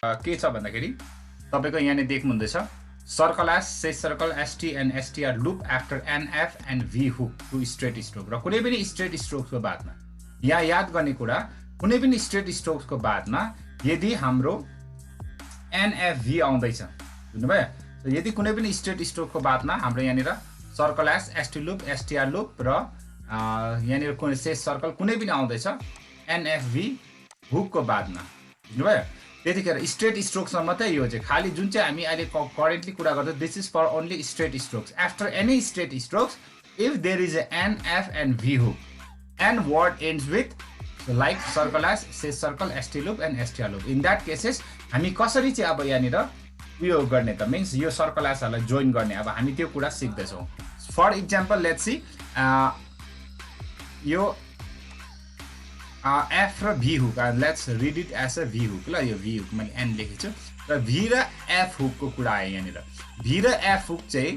के छ भन्दाखेरि तपाईको यहाँ देख्नु हुँदैछ circle S ses circle ST and STR loop after NF and V hook to straight stroke र कुनै पनि स्ट्रेट स्ट्रोक्सको बादमा यहाँ याद गर्ने कुरा कुनै पनि स्ट्रेट स्ट्रोक्सको बादमा यदि हाम्रो एनएफभी आउँदैछ बुझ्नुभयो यदि कुनै पनि स्ट्रेट स्ट्रोकको बादमा हाम्रो यहाँ circle S ST loop STR loop र यहाँ कुनै सेस सर्कल कुनै पनि आउँदैछ एनएफभी हुकको बादमा बुझ्नुभयो त्यतिखेर स्ट्रेट स्ट्रोक्समा मात्रै यो चाहिँ खाली जुन चाहिँ हामी अहिले करेन्टली कुरा गर्छौँ this is for only straight strokes after any straight strokes if there is N F and V hook and word ends with like circle S ses circle ST loop and STR loop in that cases हामी कसरी चाहिँ अब यहाँनिर उयो गर्ने त means यो circle एसहरूलाई join गर्ने अब हामी त्यो कुरा सिक्दैछौँ फर इक्जाम्पल लेट्स सी यो एफ र V hook let's read it as a V hook ल यो भी हुक मैले एन लेखेको छु र भी र एफ हुकको कुरा आयो यहाँनिर भी र एफ हुक चाहिँ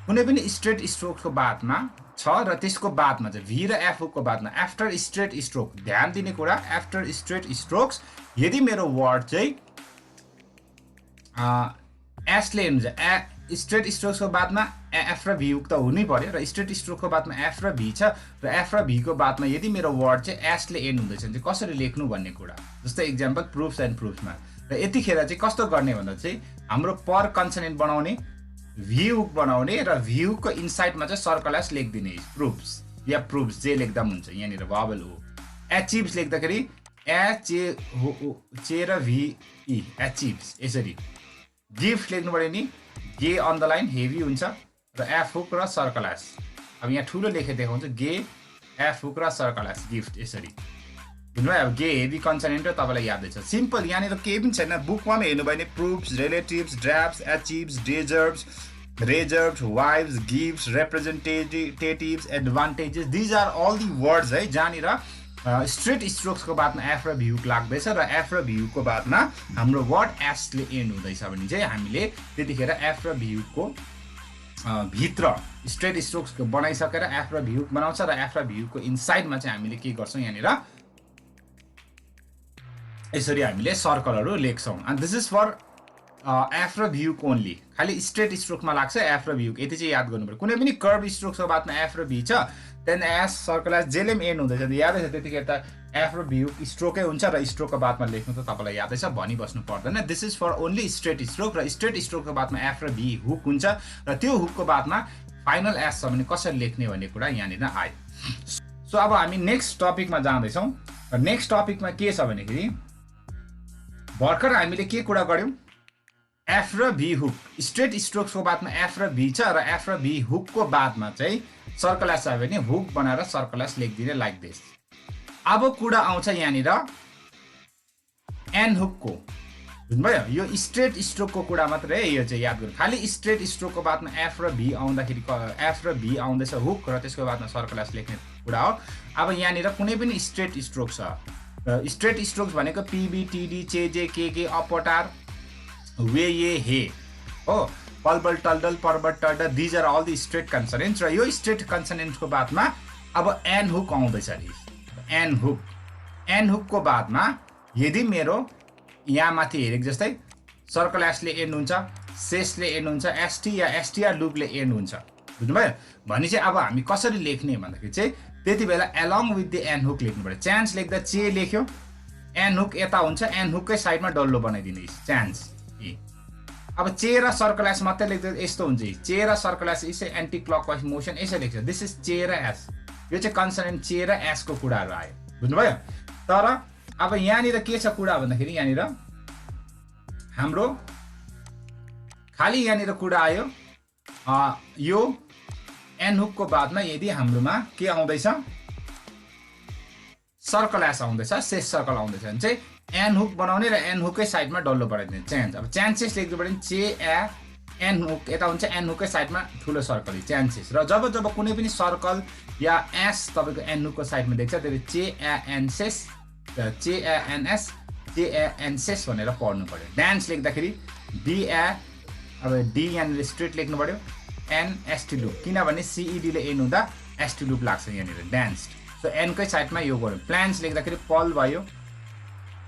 कुनै पनि स्ट्रेट स्ट्रोकको बादमा छ र त्यसको बादमा चाहिँ भी र एफ हुकको बादमा आफ्टर स्ट्रेट स्ट्रोक ध्यान दिने कुरा आफ्टर स्ट्रेट स्ट्रोक्स यदि मेरो वर्ड चाहिँ एसले हुन्छ स्ट्रेट स्ट्रोक्सको बादमा एफ र भी हुक त हुनै पर्यो र स्ट्रेट स्ट्रोकको बादमा एफ र भी छ र एफ र भीको बादमा यदि मेरो वर्ड चाहिँ एसले एन्ड हुँदैछ भने चाहिँ कसरी लेख्नु भन्ने कुरा जस्तै इक्जाम्पल प्रुफ्स एन्ड प्रुफ्समा र यतिखेर चाहिँ कस्तो गर्ने भन्दा चाहिँ हाम्रो पर कन्सोनेन्ट बनाउने भी हुक बनाउने र भी हुकको इनसाइडमा चाहिँ सर्कल एस लेखिदिने प्रुफ्स या प्रुफ्स जे लेख्दा पनि हुन्छ यहाँनिर भबल हो एचिभ्स लेख्दाखेरि चे र भी ई एचिभ्स यसरी गिफ्ट लेख्नु पऱ्यो नि गे अन द लाइन हेभी हुन्छ र एफ हुक र सर्कल एस अब यहाँ ठुलो लेखेर देखाउँछु गे एफ हुक र सर्कल एस गिफ्ट यसरी बुझ्नुभयो अब गे हेभी कन्सोनेन्ट र तपाईँलाई यादै छ सिम्पल यहाँनिर केही पनि छैन बुकमा पनि हेर्नुभयो भने proofs relatives drafts achieves deserves reserves wives gifts representatives advantages these are all the words है जहाँनिर स्ट्रेट स्ट्रोक्सको बादमा एफ र भी हुक लाग्दैछ र एफ र भी हुकको बादमा हाम्रो वर्ड एसले एन्ड हुँदैछ भने चाहिँ हामीले त्यतिखेर एफ र भी हुकको भित्र स्ट्रेट स्ट्रोक्स बनाइसकेर एफ र भी हुक बनाउँछ र एफ र भी हुकको इनसाइडमा चाहिँ हामीले के गर्छौँ यहाँनिर यसरी हामीले सर्कलहरू लेख्छौँ and this is for F र भी हुक ओन्ली खालि स्ट्रेट स्ट्रोकमा लाग्छ एफ र भी हुक यति चाहिँ याद गर्नु पर्यो कुनै पनि कर्भ स्ट्रोक्सको बादमा एफ र भी छ देन एस सर्कल एस जेले पनि एन्ड हुँदैछ यादै छ त्यतिखेर त एफ र भी हुक स्ट्रोकै हुन्छ र स्ट्रोकको बादमा लेख्नु त तपाईँलाई यादै छ भनिबस्नु पर्दैन this is for only straight stroke र स्ट्रेट स्ट्रोकको बादमा एफ र भी हुक हुन्छ र त्यो हुकको बादमा फाइनल एस छ भने कसरी लेख्ने भन्ने कुरा यहाँनिर आयो सो अब हामी नेक्स्ट टपिकमा जाँदैछौँ र नेक्स्ट टपिकमा के छ भनेखेरि भर्खर हामीले के कुरा गऱ्यौँ एफ र भी हुक स्ट्रेट स्ट्रोक्सको बादमा एफ र भी छ र एफ र भी हुकको बादमा चाहिँ सर्कल एस आयो भने हुक बनाएर सर्कल एस लेखिदिने लाइक दिस अब कुरा आउँछ यहाँनिर एन हुकको बुझ्नुभयो यो स्ट्रेट स्ट्रोकको कुरा मात्रै यो चाहिँ याद गर्नु खालि स्ट्रेट स्ट्रोकको बादमा एफ र भी आउँदाखेरि एफ र भी आउँदैछ हुक र त्यसको बादमा सर्कल एस लेख्ने कुरा हो अब यहाँनिर कुनै पनि स्ट्रेट स्ट्रोक छ स्ट्रेट स्ट्रोक्स भनेको पिबी टिडी चेजे के अपटार वे ये हे हो पल्बल टल्डल पर्बल टल्डल these are all the straight consonants र यो स्ट्रेट कन्सोनेन्ट्सको बादमा अब एन हुक आउँदैछ अरे एन हुकको बादमा यदि मेरो यहाँ माथि हेरेको जस्तै सर्कल एसले एन्ड हुन्छ सेसले एन्ड हुन्छ एसटी या एसटीआर लुपले एन्ड हुन्छ बुझ्नुभयो भने चाहिँ अब हामी कसरी लेख्ने भन्दाखेरि चाहिँ त्यति बेला along with the N hook लेख्नु पर्यो चान्स लेख्दा चे लेख्यो एन हुक यता हुन्छ एन हुककै साइडमा डल्लो बनाइदिने चान्स अब चे र सर्कल एस मात्रै लेख्दा यस्तो हुन्छ चे र सर्कल एस यसै एन्टी क्लकवाइज मोसन यसै लेख्छ दिस इज चे र एस यो चाहिँ कन्सोनेन्ट चे र एसको कुराहरू आयो बुझ्नुभयो तर अब यहाँनिर के छ कुरा भन्दाखेरि यहाँनिर हाम्रो खालि यहाँनिर कुरा आयो यो एन हुकको बादमा यदि हाम्रोमा के आउँदैछ सर्कल एस आउँदैछ सेस सर्कल आउँदैछ भने चाहिँ एन हुक बनाउने र एन हुककै साइडमा डल्लो बनाइदिने चान्स अब चान्सेस लेख्नु पर्यो भने चे एन हुक यता हुन्छ एन हुककै साइडमा ठुलो सर्कल चान्सेस र जब जब कुनै पनि सर्कल या एस तपाईँको एन हुकको साइडमा देख्छ त्यसले चे एनसेस चे एनएस चे एनसेस भनेर पढ्नु पर्यो डान्स लेख्दाखेरि अब डी यहाँनिर स्ट्रेट लेख्नु पर्यो एनएसटी लुप किनभने सिइडीले एन हुँदा एसटी लुप लाग्छ यहाँनिर डान्स सो एनकै साइडमा यो गऱ्यो प्लान्स लेख्दाखेरि पल भयो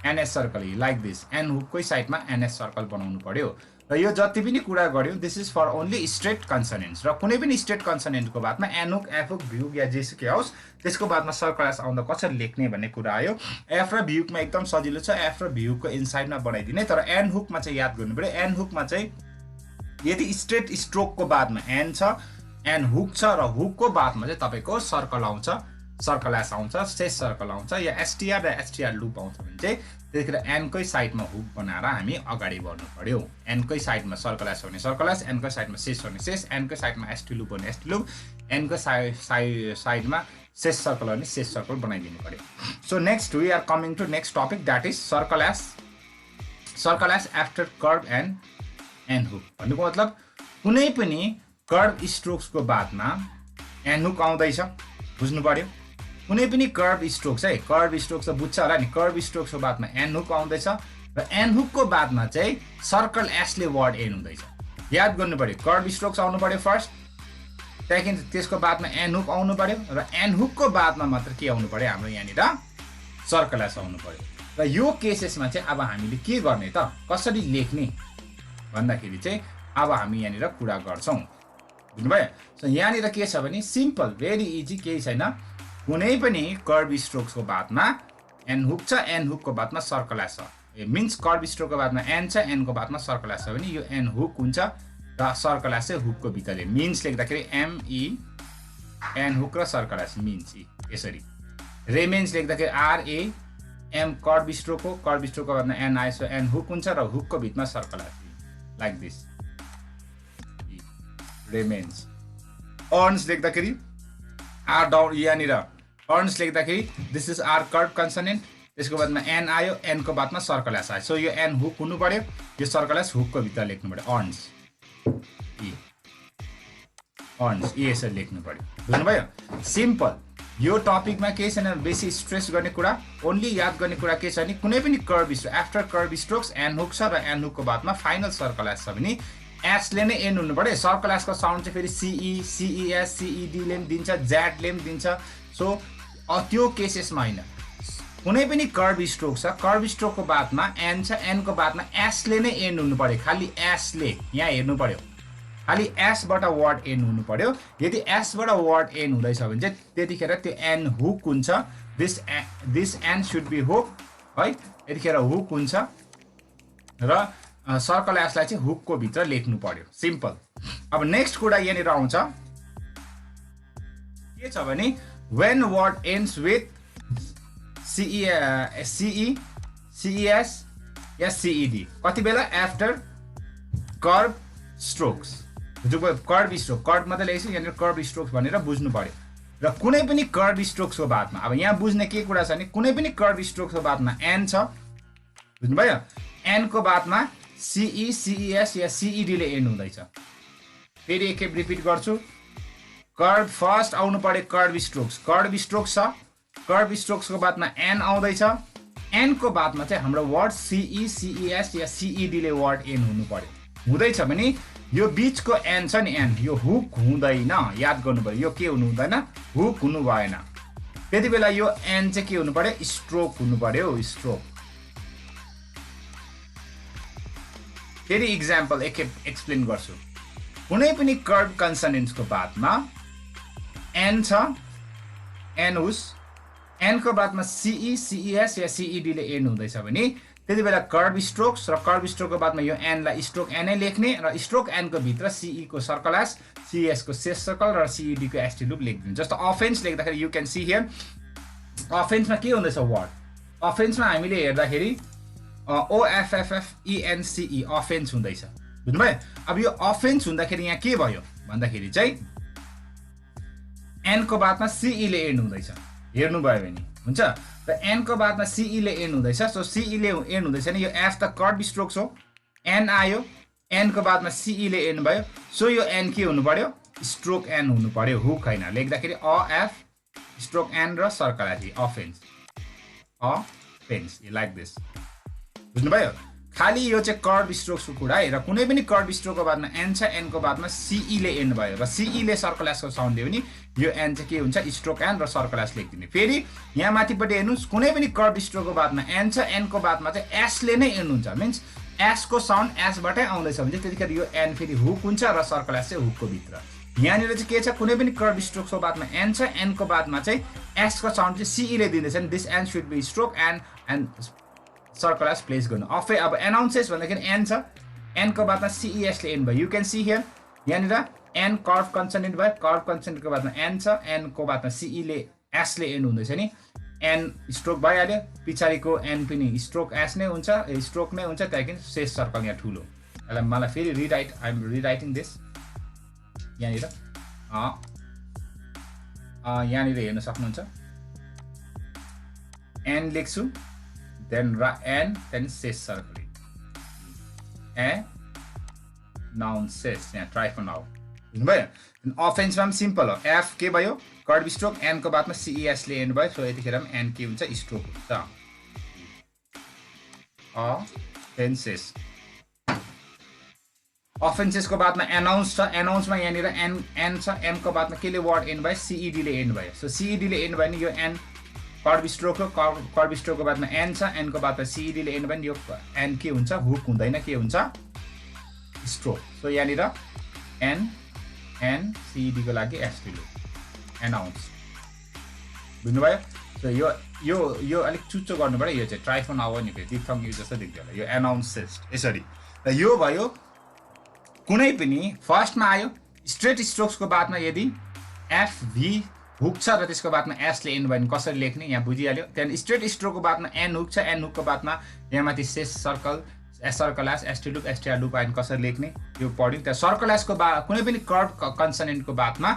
N S circle like this N hook साइडमा एनएस सर्कल बनाउनु पर्यो र यो जति पनि कुरा गर्यो this is for only straight consonants र कुनै पनि स्ट्रेट कन्सोनेन्टको बादमा N hook F hook V hook या जेसुकै होस् त्यसको बादमा सर्कल एस आउँदा कसरी लेख्ने भन्ने कुरा आयो एफ र भी हुकमा एकदम सजिलो छ एफ र भी हुकको इनसाइडमा बनाइदिने तर एन हुकमा चाहिँ याद गर्नु पर्यो एन हुकमा चाहिँ यदि स्ट्रेट स्ट्रोकको बादमा एन छ एन हुक छ र हुकको बादमा चाहिँ तपाईको सर्कल आउँछ सर्कल एस आउँछ शेष सर्कल आउँछ या एसटीआर र एसटीआर लुप आउँछ भने चाहिँ त्यतिखेर एनकै साइडमा हुक बनाएर हामी अगाडि बढ्नु पर्यो एनकै साइडमा सर्कल एस भने सर्कल एस एनकै साइडमा शेष भने शेष एनकै साइडमा एसटी लुप भने एसटी लुप एनकै साइडमा शेष सर्कल भने शेष सर्कल बनाइदिनु पर्यो so next we are coming to next topic that is circle S after curve N hook भन्नुको मतलब कुनै पनि कर्व स्ट्रोक्सको बादमा एन हुक आउँदैछ बुझ्नु पर्यो कुनै पनि कर्व स्ट्रोक्स है कर्व स्ट्रोक्स त बुझ्छ होला नि कर्व स्ट्रोक्सको बादमा एन हुक आउँदैछ र एन हुकको बादमा चाहिँ सर्कल एसले वर्ड एन हुँदैछ याद गर्नु पर्यो कर्व स्ट्रोक्स आउनु पर्यो फर्स्ट सेकेन्ड त्यसको बादमा एन हुक आउनु पर्यो र एन हुकको बादमा मात्र के आउनु पर्यो हाम्रो यहाँनिर सर्कल एस आउनु पर्यो र यो केसेसमा चाहिँ अब हामीले के गर्ने त कसरी लेख्ने भन्दाखेरि चाहिँ अब हामी यहाँनिर कुरा गर्छौँ बुझ्नुभयो सो यहाँनिर के छ भने सिम्पल भेरी इजी केही छैन कुनै पनि कर्व स्ट्रोक्सको बादमा एन हुक छ एन हुकको बादमा सर्कल एस छ मिन्स कर्व स्ट्रोकको बादमा एन छ एनको बादमा सर्कल एस छ भने यो एन हुक हुन्छ र सर्कल एस चाहिँ हुकको भित्रले मिन्स लेख्दाखेरि एमई एन हुक र सर्कल एस मिन्स यसरी रेमेन्स लेख्दाखेरि आरए एम कर्व स्ट्रोकको बादमा एन आएछ एन हुक हुन्छ र हुकको भित्रमा circle S like this remains earns लेख्दाखेरि आर डाउन यहाँनिर अर्न्स लेख्दाखेरि this is R curve consonant त्यसको बादमा एन आयो एनको बादमा सर्कल एस आयो सो यो एन हुक हुनु पर्यो यो सर्कल एस हुकको भित्र लेख्नु पर्यो अर्न्स यसरी लेख्नु पर्यो बुझ्नुभयो सिम्पल यो टपिकमा केही छैन बेसी स्ट्रेस गर्ने कुरा ओन्ली याद गर्ने कुरा के छ भने कुनै पनि curve stroke after curve strokes N hook छ र एन हुकको बादमा फाइनल सर्कल एस छ भने एसले नै एन हुनु पर्यो सर्कल एसको साउन्ड चाहिँ फेरि सिई सिइएस सिइडीले पनि दिन्छ ज्याडले पनि दिन्छ सो त्यो केसेसमा होइन कुनै पनि कर्व स्ट्रोक छ कर्व स्ट्रोकको बादमा एन छ एनको बादमा एसले नै एन हुनु पर्यो खालि एसले यहाँ हेर्नु पर्यो खालि एसबाट वर्ड एन हुनु पर्यो यदि एसबाट वर्ड एन हुँदैछ भने चाहिँ त्यतिखेर त्यो एन हुक हुन्छ this N should be hook है यतिखेर हुक हुन्छ र सर्कल एसलाई चाहिँ हुकको भित्र लेख्नु पर्यो सिम्पल अब नेक्स्ट कुरा यहाँनिर आउँछ के छ भने when word ends with CE, CES yeah CED कति बेला after curve strokes curve stroke curve मात्रै लेख्छु यहाँनिर कर्व स्ट्रोक्स भनेर बुझ्नु पर्यो र कुनै पनि कर्व स्ट्रोक्सको बादमा अब यहाँ बुझ्ने के कुरा छ भने कुनै पनि कर्व स्ट्रोक्सको बादमा एन छ बुझ्नुभयो एनको बादमा CE, CES या CED ले एन्ड हुँदैछ फेरि एकखेप रिपिट गर्छु कर्व फर्स्ट आउनु पर्यो कर्व स्ट्रोक्स छ कर्व स्ट्रोक्सको बादमा एन आउँदैछ एनको बादमा चाहिँ हाम्रो वर्ड CE, CES या CED ले वर्ड एन हुनु पर्यो हुँदैछ भने यो बीचको एन छ नि एन यो हुक हुँदैन याद गर्नु पर्यो यो के हुनु हुँदैन हुक हुनु भएन त्यति बेला यो एन चाहिँ के हुनु पर्यो स्ट्रोक हुनु पर्यो स्ट्रोक फेरि इक्जाम्पल एकखेप एक्सप्लेन गर्छु कुनै पनि कर्व कन्सोनेन्ट्सको बादमा एन छ एन उस एनको बादमा CE, CES या CED ले एन्ड हुँदैछ भने त्यति बेला कर्व स्ट्रोक्स र कर्व स्ट्रोकको बादमा यो एनलाई स्ट्रोक एनै लेख्ने र स्ट्रोक एनको भित्र CE को सर्कल एस CES को शेष सर्कल र CED को एसटी लुप लेखिदिनु जस्तो अफेन्स लेख्दाखेरि यु क्यान सी हियर अफेन्समा के हुँदैछ वर्ड अफेन्समा हामीले हेर्दाखेरि OFFFENCE अफेन्स हुँदैछ बुझ्नुभयो अब यो अफेन्स हुँदाखेरि यहाँ के भयो भन्दाखेरि चाहिँ एनको बादमा CE ले एन्ड हुँदैछ हेर्नुभयो भने हुन्छ र एनको बादमा CE ले एन्ड हुँदैछ सो CE ले एन्ड हुँदैछ नि यो एफ त कर्व स्ट्रोक्स हो एन आयो एनको बादमा CE ले एन्ड भयो सो यो एन के हुनु पर्यो स्ट्रोक एन हुनु पर्यो हुक हैन लेख्दाखेरि अफ स्ट्रोक एन र circle S offence like this बुझ्नुभयो खाली यो चाहिँ कर्भ स्ट्रोक्सको कुरा है र कुनै पनि कर्भ स्ट्रोकको बादमा एन छ एन को बादमा सीई ले एन्ड भयो र सीई ले सर्कल एसको साउन्ड दियो भने यो एन चाहिँ के हुन्छ स्ट्रोक एन र सर्कल एस लेखिदिने फेरि यहाँ माथिपट्टि हेर्नुस् कुनै पनि कर्भ स्ट्रोकको बादमा एन छ एन को बादमा चाहिँ एस ले नै एन्ड हुन्छ मिन्स एस को साउन्ड एस बाटै आउँदैछ भने त्यतिखेर यो एन फेरि हुक हुन्छ र सर्कल एस चाहिँ हुकको भित्र यहाँनिर चाहिँ के छ कुनै पनि कर्भ स्ट्रोक्सको बादमा एन छ एन को बादमा चाहिँ एस को साउन्ड चाहिँ सीई ले दिँदैछ नि this N should be stroke and circle S place गर्नु अफै अब एनाउन्सेस भन्दाखेरि एन छ एन को बादमा सीईएस ले एन भयो यु क्यान सी हियर यहाँनिर एन कर्भ कन्सोनेन्ट भयो कर्भ कन्सोनेन्टको बादमा एन छ एन को बादमा सीई ले एस ले एन हुँदैछ नि एन स्ट्रोक भइहाल्यो पछाडिको एन पनि स्ट्रोक एस नै हुन्छ स्ट्रोक नै हुन्छ त्यहाँदेखि शेष सर्कल यहाँ ठुलो यसलाई मलाई फेरि rewrite I am rewriting this यहाँनिर यहाँनिर हेर्न सक्नुहुन्छ एन लेख्छु then n then शेष सर्कल noun says यहाँ try for now बुझ्नुभयो अफेन्समा पनि सिम्पल हो एफ के भयो कर्भ स्ट्रोक एन को बादमा सीईएस ले एन्ड भयो सो यतिखेर पनि एन के हुन्छ स्ट्रोक हुन्छ अफेन्सेस अफेन्सेसको बादमा एनाउन्स छ एनाउन्समा यहाँनिर एन छ एन को बादमा केले वर्ड एन्ड भयो सीईडी ले एन्ड भयो सो सीईडी ले एन्ड भयो नि यो एन कर्भ स्ट्रोक हो कर्भ स्ट्रोकको बादमा एन छ एनको बादमा सीईडी ले एन्ड भयो नि यो एन के हुन्छ हुक हुँदैन के हुन्छ स्ट्रोक सो यहाँनिर एन सीईडी को लागि एसटी एनाउन्स बुझ्नुभयो सो यो अलिक चुच्चो गर्नुपर्यो यो चाहिँ ट्राई फोन आवर नि दिप्थङ यो जस्तो देख्दै होला यो एनाउन्सेस यसरी र यो भयो कुनै पनि फर्स्टमा आयो स्ट्रेट स्ट्रोक्सको बादमा यदि एफभी हुक छ र त्यसको बादमा एस ले एन्ड भयो भने कसरी लेख्ने यहाँ बुझिहाल्यो त्यहाँदेखि स्ट्रेट स्ट्रोकको बादमा एन हुक छ एन हुकको बादमा यहाँ माथि शेष circle circle S ST loop STR loop आयो कसरी लेख्ने यो पढ्यो त्यहाँ सर्कल एसको कुनै पनि कर्भ कन्सोनेन्टको बादमा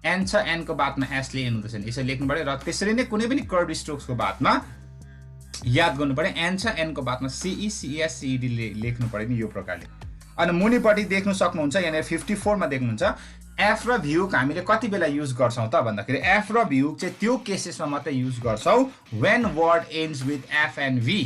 एन छ एनको बादमा एस ले एन हुँदैछ नि यसरी लेख्नु पर्यो र त्यसरी नै कुनै पनि कर्भ स्ट्रोक्सको बादमा याद गर्नु पर्यो एन छ एनको बादमा सीई सीएस सीईडी लेख्नु पर्यो नि यो प्रकारले अनि मुनिपट्टि देख्न सक्नुहुन्छ यहाँनिर 54 मा देख्नुहुन्छ एफ र भ्युक हामीले कति बेला युज गर्छौं त भन्दाखेरि एफ र भ्युक चाहिँ त्यो केसेसमा मात्रै युज गर्छौं when word ends with F and V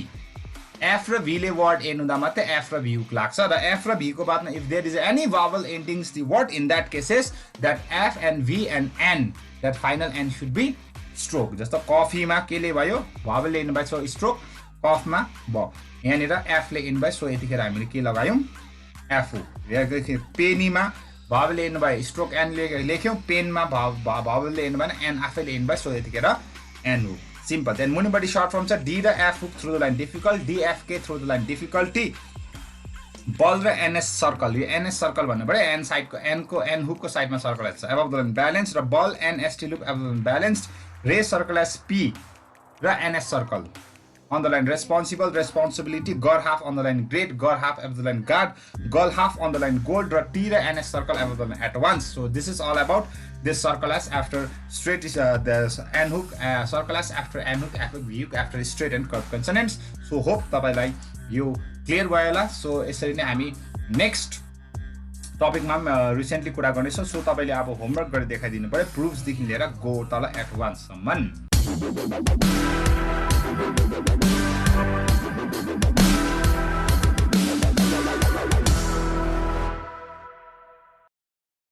F र भी ले वर्ड एन्ड हुँदा मात्रै एफ र भ्युक लाग्छ र एफ र भी को बादमा if there is any vowel endings the word in that cases that F and V and N that final end should be stroke जस्तो कफीमा केले भयो वावल एन्ड भयो सो स्ट्रोक कफमा ब यहाँनिर एफ ले एन्ड भयो सो यतिखेर हामीले के लगायौं एफ हो पेनीमा भावल एन्ड भयो स्ट्रोक एन लेख्यौं पेनमा भावल एन्ड भयो एन आफैले एन्ड भयो सो यतिखेर एन हो सिम्पल देन मुनिपट्टि सर्ट फर्म छ डी र F hook through the line difficult D F K through the line difficulty बल र एनएस सर्कल यो एनएस सर्कल भन्नुपर्यो एन साइडको एनको एन हुकको साइडमा सर्कल छ एबभ द लाइन ब्यालेन्स र बल N S T loop above the line balanced रे सर्कल एस पी र N S circle on the line responsible responsibility gar half on the line great gar half above the line guard gol half on the line gold ra t ra ns circle above the line at once so this is all about this circle as after straight is the n hook circle as after n hook after v hook after straight and curved consonants so hope tapailai yo clear bhayo होला so यसरी नै हामी next टपिकमा recently कुरा गर्नेछौं so तपाईले अब homework गरि देखाइदिनु पर्यो प्रुफ्स देखि लिएर गो तल एडभान्स सम्म